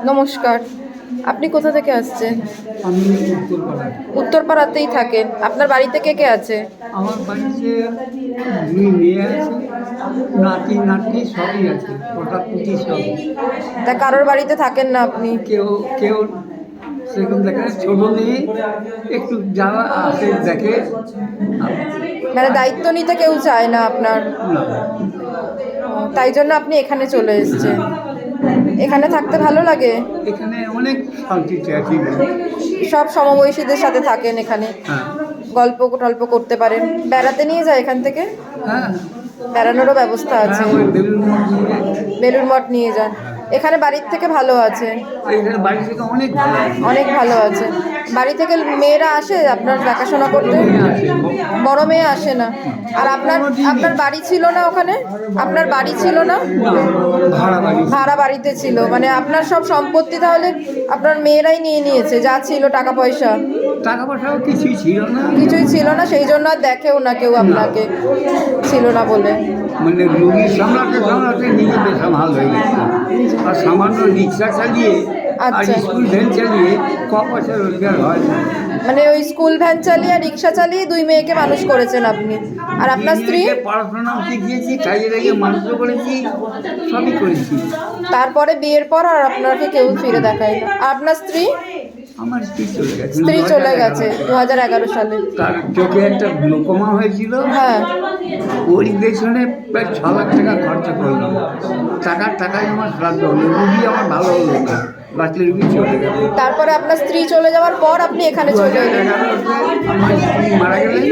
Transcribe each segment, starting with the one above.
নমস্কার, আপনি কোথা থেকে আসছেন? আমি উত্তরপাড়ায়। উত্তরপাড়াতেই থাকেন। আপনার বাড়িতে কে কে আছে? আমার বাড়িতে 2 মেয়ে আছে, নাতি নাতনি সবই আছে, পোটাপুটি সব। তা কারোর বাড়িতে থাকেন না আপনি? কেউ কেউ সেরকম দেখে না। ছোট মেয়ে একটু যাওয়া আসে দেখে। মানে দায়িত্ব নিতে কেউ চায় না আপনার, না, তাই জন্য আপনি এখানে চলে এসেছেন। এখানে থাকতে ভালো লাগে? এখানে অনেক শান্তিতে আছি। সব সমবয়সীদের সাথে থাকেন এখানে, হ্যাঁ গল্প টল্প করতে পারেন। বেড়াতে নিয়ে যায় এখান থেকে? হ্যাঁ বেড়ানোরও ব্যবস্থা আছে? হ্যাঁ, ওই বেলুড় মঠ নিয়ে। বেলুড় মঠ নিয়ে যান। এখানে বাড়ির থেকে ভালো আছে? এখানে বাড়ি থেকে অনেক ভালো আছে। অনেক ভালো আছে। বাড়ি থেকে মেয়েরা আসে আপনার দেখাশোনা করতে? মেয়ে আছে। বড় মেয়ে আসে না? আর আপনার আপনার বাড়ি ছিল না ওখানে? আপনার বাড়ি ছিল না? না, ভাড়া বাড়ি। ভাড়া বাড়িতে ছিল, মানে আপনার সব সম্পত্তি তাহলে আপনার মেয়েরাই নিয়ে নিয়েছে, যা ছিল টাকা পয়সা? টাকা পয়সাও কিছুই ছিল না। কিছুই ছিল না, সেই জন্য আর দেখেও না কেউ আপনাকে, ছিল না বলে। মানে রুগী সামলাতে সামলাতে নিজে বেসামাল হয়ে গেছে। আর সামান্য রিক্সা চালিয়ে আর আচ্ছা। স্কুল ভ্যান চালিয়ে ক পয়সা রোজগার হয় না। মানে ওই স্কুল ভ্যান চালিয়ে আর রিক্সা চালিয়ে 2 মেয়েকে মানুষ করেছেন আপনি। আর আপনার স্ত্রী? মেয়েকে পড়াশোনাও শিখিয়েছি, খাইয়ে রেখে মানুষও করেছি, সবই করেছি। তারপরে বিয়ের পর আর আপনাকে কেউ ফিরে দেখায় না। আর আপনার স্ত্রী? আমার স্ত্রী চলে গেছে। স্ত্রী চলে গেছে 2011 সালে। তার চোখে একটা গ্লোকোমা হয়েছিল। হ্যাঁ। ওর পেছনে প্রায় 6 লাখ টাকা খরচা করলাম। টাকায় আমার শ্রাদ্ধ হলো, রুগী আমার ভালো হলো না, বাচ্চা রুগী চলে গেল। তারপরে আপনার স্ত্রী চলে যাওয়ার পর আপনি এখানে চলে এলেন। 2011-তে আমার স্ত্রী মারা গেলেন।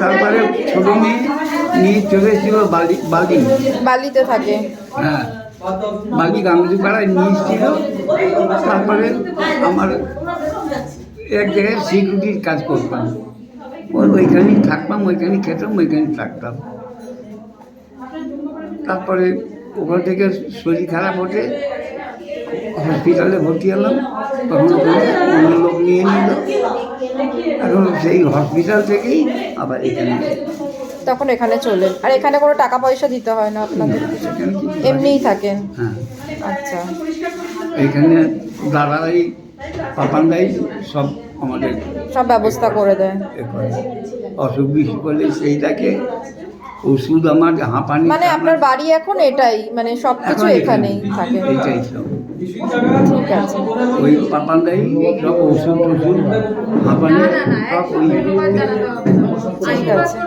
তারপরে ছোট মেয়ে নিয়ে চলে এসেছিল বালিতে থাকে? হ্যাঁ, বালি গাঙ্গুলিপাড়ায় নিয়ে এসেছিল। তারপরে আমার এক জায়গায় সিকিউরিটির কাজ করতাম, ওইখানেই থাকতাম, ওইখানেই খেতাম, ওইখানেই থাকতাম। তারপরে ওখান থেকে শরীর খারাপ হতে হসপিটালে ভর্তি হলাম। তখন ওখানে অন্য লোক নিয়ে নিল। এখন সেই হসপিটাল থেকেই আবার এখানে। তখন এখানে চলেন। আর এখানে কোনো টাকা পয়সা দিতে হয় না আপনাদের? এখানে কি? এমনিই থাকেন? হ্যাঁ, আচ্ছা। এখানে দাদারাই পাপানরাই সব আমাদের সব ব্যবস্থা করে দেয়? এ করে। অসুখ বিসুখ করলে সেইটাকে ওষুধ আমার হাঁপানি। মানে আপনার বাড়ি এখন এটাই, মানে সব কিছু এখানেই থাকে? এইটাই সব। ঠিক আছে। ওই পাপানরাই সব ওষুধ টষুধ হাঁপানি সব ওই। ঠিক আছে।